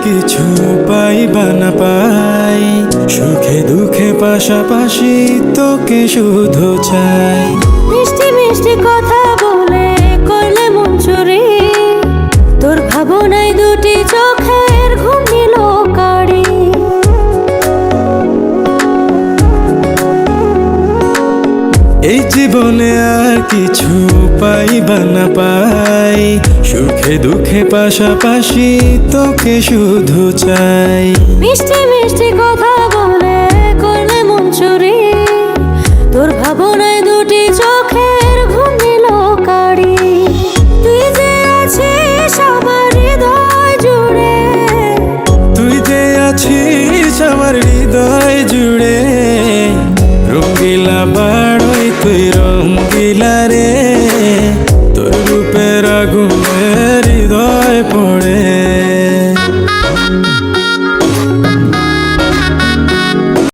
কিছু পাইবা না পাই, সুখে দুঃখে পাশাপাশি তোকে শুধু চাই। মিষ্টি মিষ্টি কথা বলে করলে মন চুরি, তোর ভাবনায় দুটি চোখের ঘুম নিল কাড়ি। এই জীবনে আর কিছু পাইবা না পাই, সুখে দুঃখে পাশাপাশি তোকে শুধু চাই। মিষ্টি মিষ্টি কথা বলে করলে মন চুরি, তোর ভাবনায় দুটি চোখের ঘুম নিল কাড়ি। তুই যে আছিস আমার হৃদয় জুড়ে, তুই যে আছিস আমার হৃদয় জুড়ে, রঙ্গিলা বাড়ই তুই রঙ্গিলা রে, তোর রূপের আগুনে